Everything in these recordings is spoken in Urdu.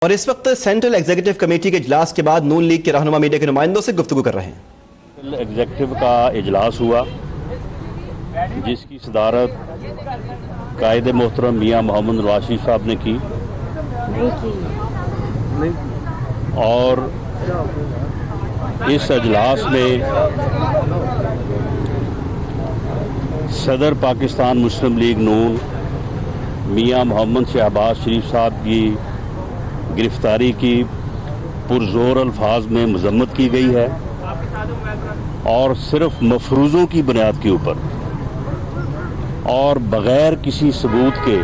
اور اس وقت سینٹرل ایگزیکٹو کمیٹی کے اجلاس کے بعد نون لیگ کے رہنما میڈیا کے نمائندوں سے گفتگو کر رہے ہیں۔ ایگزیکٹو کا اجلاس ہوا جس کی صدارت قائد محترم میاں محمد نواز شریف صاحب نے کی اور اس اجلاس میں صدر پاکستان مسلم لیگ نون میاں محمد شہباز شریف صاحب کی گرفتاری کی پرزور الفاظ میں مذمت کی گئی ہے اور صرف مفروضوں کی بنیاد کے اوپر اور بغیر کسی ثبوت کے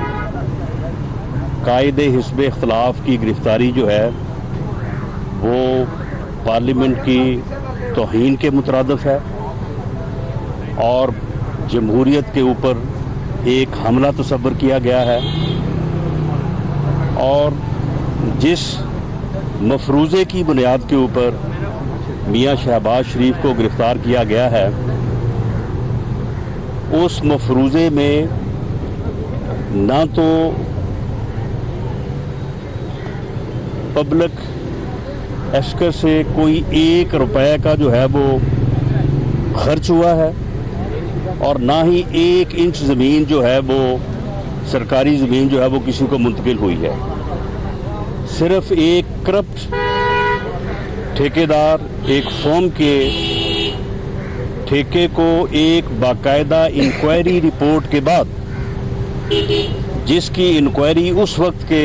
قائد حزب اختلاف کی گرفتاری جو ہے وہ پارلیمنٹ کی توہین کے مترادف ہے اور جمہوریت کے اوپر ایک حملہ تصور کیا گیا ہے اور جس مفروضے کی بنیاد کے اوپر میاں شہباز شریف کو گرفتار کیا گیا ہے اس مفروضے میں نہ تو پبلک ایشکر سے کوئی 1 روپے کا جو ہے وہ خرچ ہوا ہے اور نہ ہی 1 انچ زمین جو ہے وہ سرکاری زمین جو ہے وہ کسی کو منتقل ہوئی ہے۔ صرف ایک کرپٹ ٹھیکیدار ایک فرم کے ٹھیکے کو ایک باقاعدہ انکوائری رپورٹ کے بعد جس کی انکوائری اس وقت کے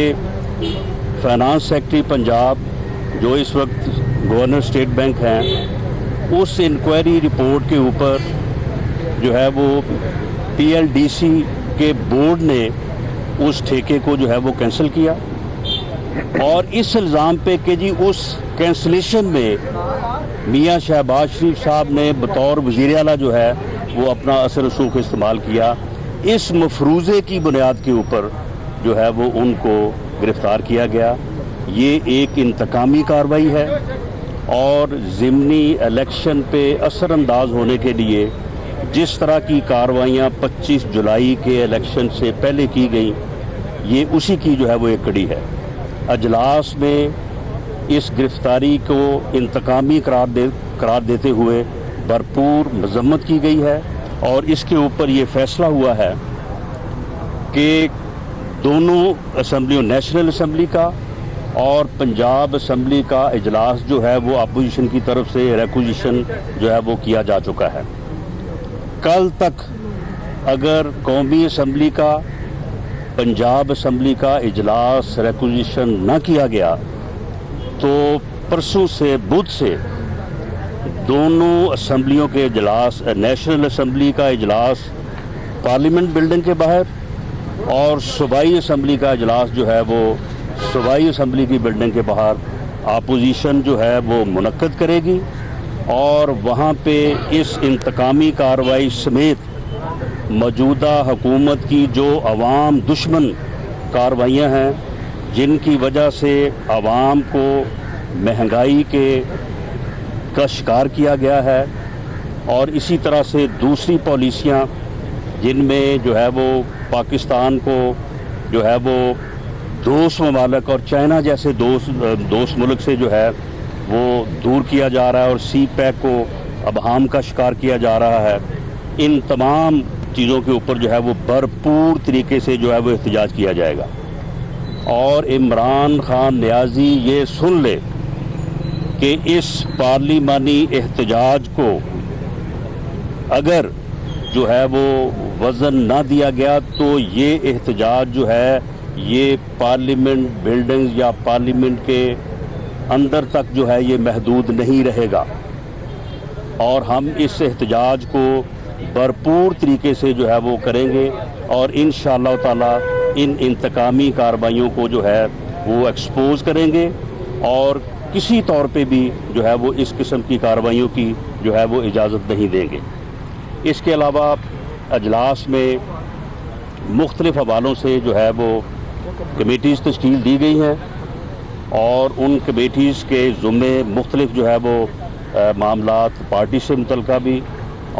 فائنانس سیکرٹری پنجاب جو اس وقت گورنر اسٹیٹ بینک ہیں اس انکوائری رپورٹ کے اوپر جو ہے وہ PLDC کے بورڈ نے اس ٹھیکے کو جو ہے وہ کینسل کیا اور اس الزام پہ کہ جی اس کینسلیشن میں میاں شہباز شریف صاحب نے بطور وزیر اعلیٰ جو ہے وہ اپنا اثر رسوخ استعمال کیا، اس مفروضے کی بنیاد کے اوپر جو ہے وہ ان کو گرفتار کیا گیا۔ یہ ایک انتقامی کارروائی ہے اور ضمنی الیکشن پہ اثر انداز ہونے کے لیے جس طرح کی کارروائیاں 25 جولائی کے الیکشن سے پہلے کی گئیں یہ اسی کی جو ہے وہ ایک کڑی ہے۔ اجلاس میں اس گرفتاری کو انتقامی قرار دیتے ہوئے بھرپور مذمت کی گئی ہے اور اس کے اوپر یہ فیصلہ ہوا ہے کہ دونوں اسمبلیوں نیشنل اسمبلی کا اور پنجاب اسمبلی کا اجلاس جو ہے وہ اپوزیشن کی طرف سے ریکوزیشن جو ہے وہ کیا جا چکا ہے۔ کل تک اگر قومی اسمبلی کا پنجاب اسمبلی کا اجلاس ریکوزیشن نہ کیا گیا تو پرسوں سے بدھ سے دونوں اسمبلیوں کے اجلاس نیشنل اسمبلی کا اجلاس پارلیمنٹ بلڈنگ کے باہر اور صوبائی اسمبلی کا اجلاس جو ہے وہ صوبائی اسمبلی کی بلڈنگ کے باہر اپوزیشن جو ہے وہ منعقد کرے گی اور وہاں پہ اس انتقامی کارروائی سمیت موجودہ حکومت کی جو عوام دشمن کارروائیاں ہیں جن کی وجہ سے عوام کو مہنگائی کا شکار کیا گیا ہے اور اسی طرح سے دوسری پالیسیاں جن میں جو ہے وہ پاکستان کو جو ہے وہ دوست ممالک اور چائنا جیسے دوست ملک سے جو ہے وہ دور کیا جا رہا ہے اور سی پیک کو ابہام کا شکار کیا جا رہا ہے، ان تمام چیزوں کے اوپر جو ہے وہ بھرپور طریقے سے جو ہے وہ احتجاج کیا جائے گا اور عمران خان نیازی یہ سن لے کہ اس پارلیمانی احتجاج کو اگر جو ہے وہ وزن نہ دیا گیا تو یہ احتجاج جو ہے یہ پارلیمنٹ بلڈنگز یا پارلیمنٹ کے اندر تک جو ہے یہ محدود نہیں رہے گا اور ہم اس احتجاج کو بھرپور طریقے سے جو ہے وہ کریں گے اور انشاءاللہ تعالی ان انتقامی کارروائیوں کو جو ہے وہ ایکسپوز کریں گے اور کسی طور پہ بھی جو ہے وہ اس قسم کی کارروائیوں کی جو ہے وہ اجازت نہیں دیں گے۔ اس کے علاوہ اجلاس میں مختلف حوالوں سے جو ہے وہ کمیٹیز تشکیل دی گئی ہیں اور ان کمیٹیز کے ذمے مختلف جو ہے وہ معاملات پارٹی سے متعلقہ بھی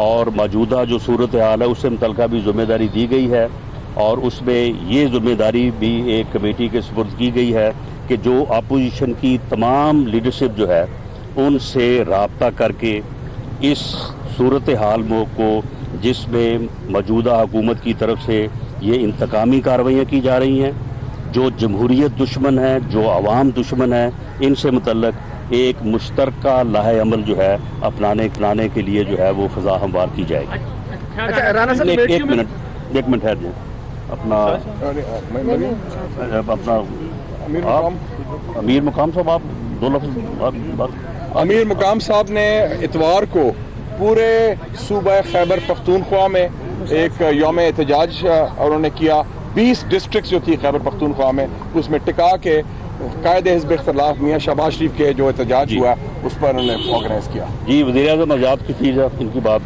اور موجودہ جو صورتحال ہے اس سے متعلقہ بھی ذمہ داری دی گئی ہے اور اس میں یہ ذمہ داری بھی ایک کمیٹی کے سپرد کی گئی ہے کہ جو اپوزیشن کی تمام لیڈرشپ جو ہے ان سے رابطہ کر کے اس صورتحال کو جس میں موجودہ حکومت کی طرف سے یہ انتقامی کارروائیاں کی جا رہی ہیں، جو جمہوریت دشمن ہے، جو عوام دشمن ہے، ان سے متعلق ایک مشترکہ لاہ عمل جو ہے اپنانے کے لیے جو ہے وہ فضا ہموار کی جائے گی۔ اچھا رانا صاحب ایک منٹ ٹھہر جائیں۔ اپنا امیر مقام صاحب آپ دو لفظ۔ امیر مقام صاحب نے اتوار کو پورے صوبہ خیبر پختونخوا میں ایک یوم احتجاج انہوں نے کیا۔ 20 ڈسٹرکٹس جو تھی خیبر پختونخوا میں، اس میں ٹکا کے قائد حزب اختلاف میاں شہباز شریف کے جو احتجاج ہوا اس پر انہوں نے آرگنائز کیا۔ جی وزیر اعظم آزاد کی فیس ہے ان کی بات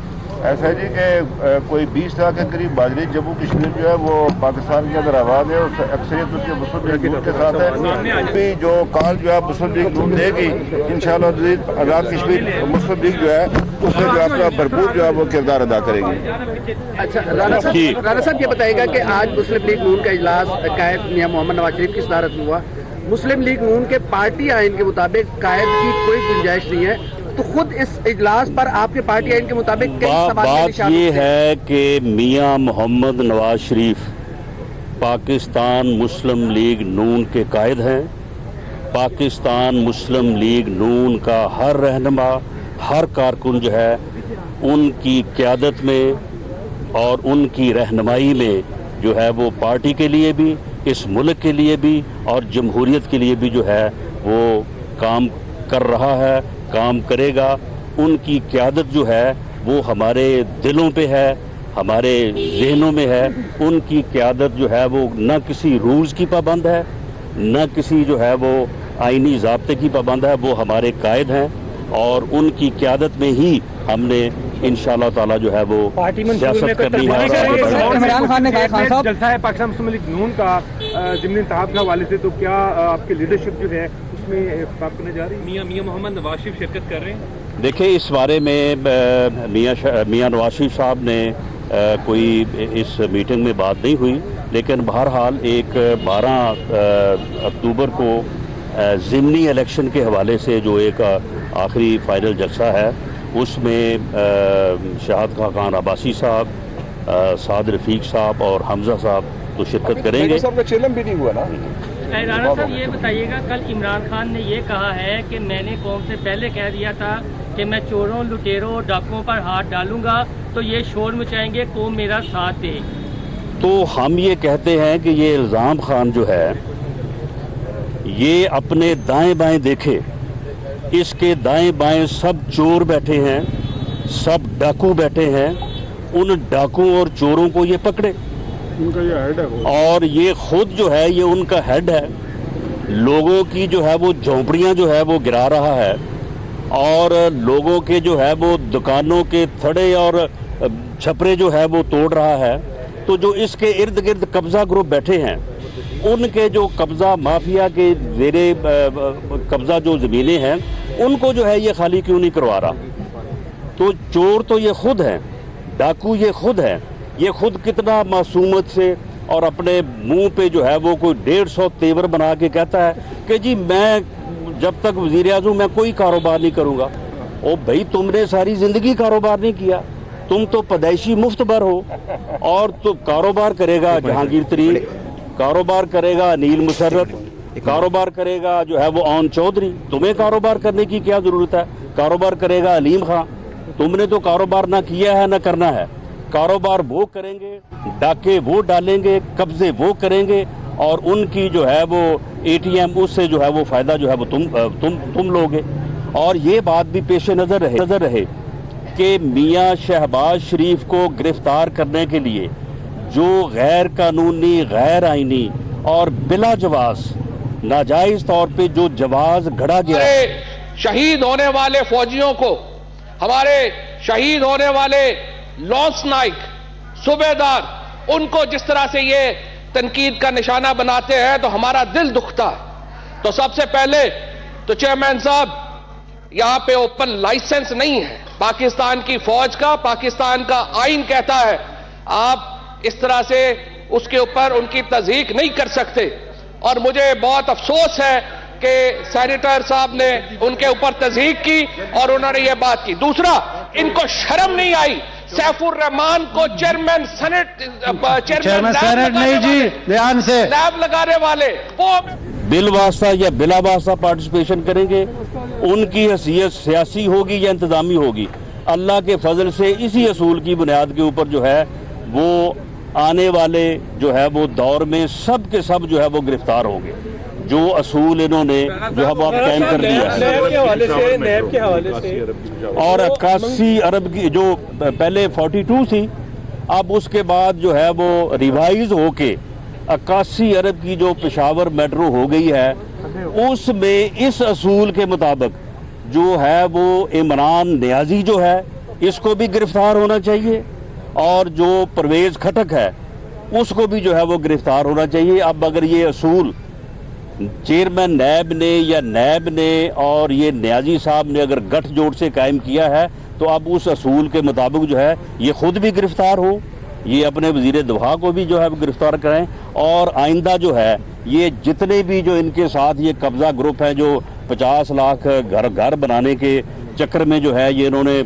ایسا ہے جی کہ کوئی 20 لاکھ کے قریب بادری جموں کشمیر جو ہے وہ پاکستان کے اندر آباد ہے، اس اکثریت اس کے مسلم لیگ نون کے ساتھ ہے۔ ابھی جو کال جو ہے مسلم لیگ نون دے گی انشاءاللہ آزاد کشمیر مسلم لیگ جو ہے اس میں جو اپنا بھرپور جو ہے وہ کردار ادا کرے گی۔ اچھا رانا صاحب یہ بتائیے گا کہ آج مسلم لیگ نون کا اجلاس قائد میاں محمد نواز شریف کی صدارت میں ہوا۔ مسلم لیگ نون کے پارٹی آئین کے مطابق قائد کی کوئی گنجائش نہیں ہے، تو خود اس اجلاس پر آپ کے پارٹی آئین کے مطابق کئی سوال بات یہ ہے کہ میاں محمد نواز شریف پاکستان مسلم لیگ نون کے قائد ہیں۔ پاکستان مسلم لیگ نون کا ہر رہنما، ہر کارکن جو ہے ان کی قیادت میں اور ان کی رہنمائی میں جو ہے وہ پارٹی کے لیے بھی، اس ملک کے لیے بھی اور جمہوریت کے لیے بھی جو ہے وہ کام کر رہا ہے، کام کرے گا۔ ان کی قیادت جو ہے وہ ہمارے دلوں پہ ہے، ہمارے ذہنوں میں ہے۔ ان کی قیادت جو ہے وہ نہ کسی رولز کی پابند ہے، نہ کسی جو ہے وہ آئینی ضابطے کی پابند ہے، وہ ہمارے قائد ہیں اور ان کی قیادت میں ہی ہم نے انشاءاللہ تعالیٰ جو ہے وہ سیاست کرنی ہے۔ عمران خان نے کہا خان صاحب جلسہ ہے پاکستان مسلم لیگ نون کا ضمن انتخاب کے حوالے سے، تو کیا آپ کی لیڈرشپ جو ہے اس میں اتفاق کرنے جا رہی ہے؟ میاں محمد نواز شریف شرکت کر رہے ہیں؟ دیکھیں اس بارے میں میاں نواز شریف صاحب نے کوئی اس میٹنگ میں بات نہیں ہوئی، لیکن بہرحال ایک 12 اکتوبر کو ضمنی الیکشن کے حوالے سے جو ایک آخری فائنل جلسہ ہے اس میں شہاد خاقان عباسی صاحب، سعد رفیق صاحب اور حمزہ صاحب تو شرکت کریں گے۔ صاحب کا چیلم بھی نہیں ہوا نا۔ رانا صاحب یہ بتائیے گا، کل عمران خان نے یہ کہا ہے کہ میں نے قوم سے پہلے کہہ دیا تھا کہ میں چوروں، لٹیروں، ڈاکوؤں پر ہاتھ ڈالوں گا تو یہ شور مچائیں گے، قوم میرا ساتھ دے۔ تو ہم یہ کہتے ہیں کہ یہ الزام خان جو ہے یہ اپنے دائیں بائیں دیکھے، اس کے دائیں بائیں سب چور بیٹھے ہیں، سب ڈاکو بیٹھے ہیں، ان ڈاکوؤں اور چوروں کو یہ پکڑے۔ ان کا یہ ہیڈ ہے اور یہ خود جو ہے یہ ان کا ہیڈ ہے، لوگوں کی جو ہے وہ جھونپڑیاں جو ہے وہ گرا رہا ہے اور لوگوں کے جو ہے وہ دکانوں کے تھڑے اور چھپرے جو ہے وہ توڑ رہا ہے۔ تو جو اس کے ارد گرد قبضہ گروپ بیٹھے ہیں ان کے جو قبضہ مافیا کے زیر قبضہ جو زمینیں ہیں ان کو جو ہے یہ خالی کیوں نہیں کروا رہا؟ تو چور تو یہ خود ہیں، ڈاکو یہ خود ہیں، یہ خود کتنا معصومت سے اور اپنے منہ پہ جو ہے وہ کوئی 150 تیور بنا کے کہتا ہے کہ جی میں جب تک وزیر اعظم میں کوئی کاروبار نہیں کروں گا۔ او بھائی تم نے ساری زندگی کاروبار نہیں کیا، تم تو پیدائشی مفت بر ہو، اور تو کاروبار کرے گا جہانگیر ترین، کاروبار کرے گا انیل مسرت، کاروبار کرے گا جو ہے وہ اون چودھری۔ تمہیں کاروبار کرنے کی کیا ضرورت ہے؟ کاروبار کرے گا علیم خان۔ تم نے تو کاروبار نہ کیا ہے نہ کرنا ہے۔ کاروبار وہ کریں گے، ڈاکے وہ ڈالیں گے، قبضے وہ کریں گے اور ان کی جو ہے وہ اے ٹی ایم اس سے جو ہے وہ فائدہ جو ہے وہ تم لوگے۔ اور یہ بات بھی پیش نظر رہے کہ میاں شہباز شریف کو گرفتار کرنے کے لیے جو غیر قانونی، غیر آئینی اور بلا جواز ناجائز طور پہ جو جواز گھڑا گیا، شہید ہونے والے فوجیوں کو، ہمارے شہید ہونے والے لانس نائک، صوبے دار، ان کو جس طرح سے یہ تنقید کا نشانہ بناتے ہیں تو ہمارا دل دکھتا ہے۔ تو سب سے پہلے تو چیئرمین صاحب یہاں پہ اوپن لائسنس نہیں ہے پاکستان کی فوج کا، پاکستان کا آئین کہتا ہے آپ اس طرح سے اس کے اوپر ان کی تضحیک نہیں کر سکتے۔ اور مجھے بہت افسوس ہے کہ سینیٹر صاحب نے ان کے اوپر تضحیق کی اور انہوں نے یہ بات کی. دوسرا, ان کو شرم نہیں آئی سیف الرحمان کو چیئرمین سینٹ نہیں جی دھیان سے نیب لگانے والے وہ بل واسطہ یا بلا واسطہ پارٹیسپیشن کریں گے. ان کی حیثیت سیاسی ہوگی یا انتظامی ہوگی, اللہ کے فضل سے اسی اصول کی بنیاد کے اوپر جو ہے وہ آنے والے جو ہے وہ دور میں سب کے سب جو ہے وہ گرفتار ہوں گے. جو اصول انہوں نے جو ہے وہ قائم کر دیا ہے. اور 81 ارب کی جو پہلے 42 تھی, اب اس کے بعد جو ہے وہ ریوائز ہو کے 81 ارب کی جو پشاور میٹرو ہو گئی ہے, اس میں اس اصول کے مطابق جو ہے وہ عمران نیازی جو ہے اس کو بھی گرفتار ہونا چاہیے, اور جو پرویز کھٹک ہے اس کو بھی جو ہے وہ گرفتار ہونا چاہیے. اب اگر یہ اصول چیئرمین نیب نے یا نیب نے اور یہ نیازی صاحب نے اگر گٹھ جوڑ سے قائم کیا ہے, تو اب اس اصول کے مطابق جو ہے یہ خود بھی گرفتار ہو, یہ اپنے وزیر دفاع کو بھی جو ہے گرفتار کریں, اور آئندہ جو ہے یہ جتنے بھی جو ان کے ساتھ یہ قبضہ گروپ ہیں جو 50 لاکھ گھر بنانے کے چکر میں جو ہے یہ انہوں نے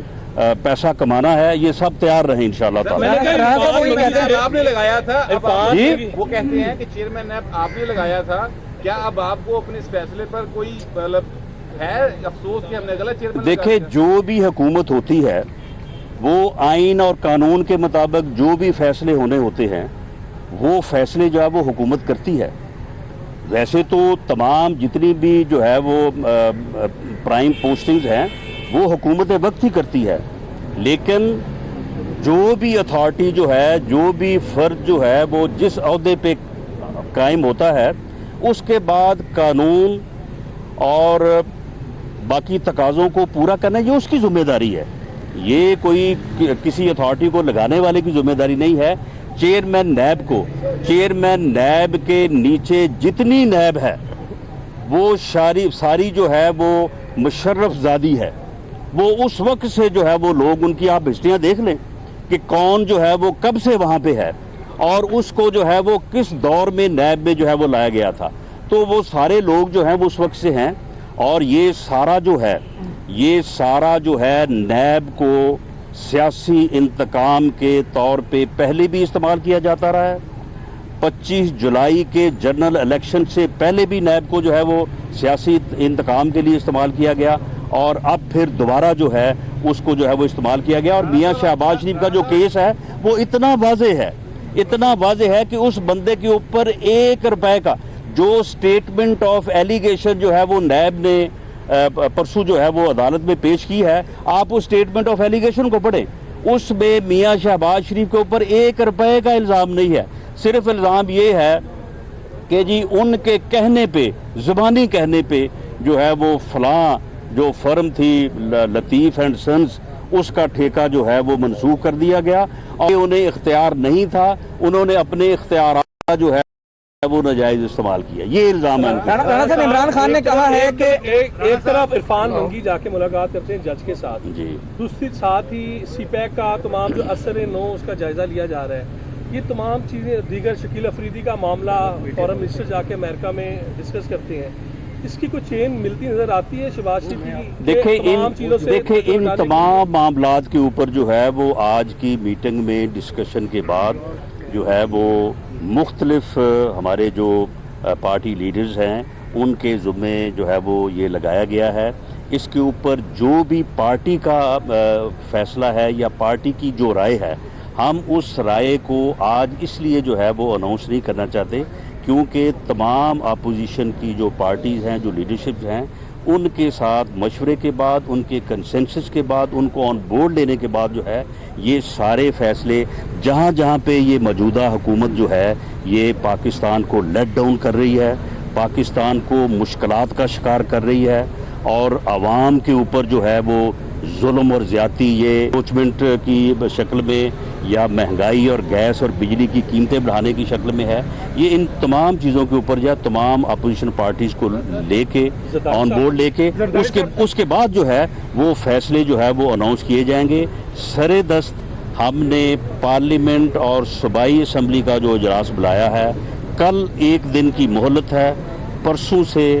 پیسہ کمانا ہے, یہ سب تیار رہیں انشاءاللہ تعالی. آپ نے لگایا تھا, وہ کہتے ہیں کہ چیئرمین نیب آپ نے لگایا تھا, کیا اب آپ کو اپنے اس فیصلے پر کوئی مطلب ہے افسوس کہ ہم نے غلط چیئرمین؟ دیکھیں, جو بھی حکومت ہوتی ہے وہ آئین اور قانون کے مطابق جو بھی فیصلے ہونے ہوتے ہیں وہ فیصلے جو ہے وہ حکومت کرتی ہے. ویسے تو تمام جتنی بھی جو ہے وہ پرائم پوسٹنگز ہیں وہ حکومت وقت ہی کرتی ہے, لیکن جو بھی اتھارٹی جو ہے, جو بھی فرد جو ہے وہ جس عہدے پہ قائم ہوتا ہے, اس کے بعد قانون اور باقی تقاضوں کو پورا کرنا یہ اس کی ذمہ داری ہے. یہ کوئی کسی اتھارٹی کو لگانے والے کی ذمہ داری نہیں ہے. چیئرمین نیب کو, چیئرمین نیب کے نیچے جتنی نیب ہے وہ ساری جو ہے وہ مشرف زادی ہے. وہ اس وقت سے جو ہے وہ لوگ, ان کی آپ ہسٹریاں دیکھ لیں کہ کون جو ہے وہ کب سے وہاں پہ ہے اور اس کو جو ہے وہ کس دور میں نیب میں جو ہے وہ لایا گیا تھا. تو وہ سارے لوگ جو ہیں وہ اس وقت سے ہیں, اور یہ سارا جو ہے نیب کو سیاسی انتقام کے طور پہ پہلے بھی استعمال کیا جاتا رہا ہے. 25 جولائی کے جنرل الیکشن سے پہلے بھی نیب کو جو ہے وہ سیاسی انتقام کے لیے استعمال کیا گیا, اور اب پھر دوبارہ جو ہے اس کو جو ہے وہ استعمال کیا گیا. اور میاں شہباز شریف کا جو کیس ہے وہ اتنا واضح ہے کہ اس بندے کے اوپر 1 روپے کا جو سٹیٹمنٹ آف ایلیگیشن جو ہے وہ نیب نے پرسوں جو ہے وہ عدالت میں پیش کی ہے, آپ اس سٹیٹمنٹ آف ایلیگیشن کو پڑھیں, اس میں میاں شہباز شریف کے اوپر 1 روپے کا الزام نہیں ہے. صرف الزام یہ ہے کہ جی ان کے کہنے پہ, زبانی کہنے پہ جو ہے وہ فلاں جو فرم تھی لطیف اینڈ سنز, اس کا ٹھیکہ جو ہے وہ منسوخ کر دیا گیا, اور انہیں اختیار نہیں تھا, انہوں نے اپنے اختیارات کا جو ہے وہ ناجائز استعمال کیا. یہ الزام ہے. عمران خان نے کہا ہے کہ ایک طرف عرفان منگی جا کے ملاقات کرتے ہیں جج کے ساتھ, جی, دوسری ساتھ ہی سی پیک کا تمام جو اثر نو اس کا جائزہ لیا جا رہا ہے. یہ تمام چیزیں, دیگر شکیل افریدی کا معاملہ فورن منسٹر جا کے امریکہ میں ڈسکس کرتے ہیں, اس کی کوئی چین ملتی نظر آتی ہے شہباز شریف کی؟ دیکھیں ان تمام معاملات کے اوپر جو ہے وہ آج کی میٹنگ میں ڈسکشن کے بعد جو ہے وہ مختلف ہمارے جو پارٹی لیڈرز ہیں ان کے ذمے جو ہے وہ یہ لگایا گیا ہے. اس کے اوپر جو بھی پارٹی کا فیصلہ ہے یا پارٹی کی جو رائے ہے, ہم اس رائے کو آج اس لیے جو ہے وہ اناؤنس نہیں کرنا چاہتے کیونکہ تمام اپوزیشن کی جو پارٹیز ہیں, جو لیڈرشپ ہیں, ان کے ساتھ مشورے کے بعد, ان کے کنسنسس کے بعد, ان کو آن بورڈ لینے کے بعد جو ہے یہ سارے فیصلے جہاں پہ یہ موجودہ حکومت جو ہے یہ پاکستان کو لیٹ ڈاؤن کر رہی ہے, پاکستان کو مشکلات کا شکار کر رہی ہے, اور عوام کے اوپر جو ہے وہ ظلم اور زیادتی یہ انکروچمنٹ کی شکل میں یا مہنگائی اور گیس اور بجلی کی قیمتیں بڑھانے کی شکل میں ہے, یہ ان تمام چیزوں کے اوپر جو تمام اپوزیشن پارٹیز کو لے کے آن بورڈ لے کے اس کے بعد جو ہے وہ فیصلے جو ہے وہ اناؤنس کیے جائیں گے. سر دست ہم نے پارلیمنٹ اور صوبائی اسمبلی کا جو اجلاس بلایا ہے, کل 1 دن کی مہلت ہے, پرسوں سے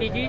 DG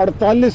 48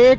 1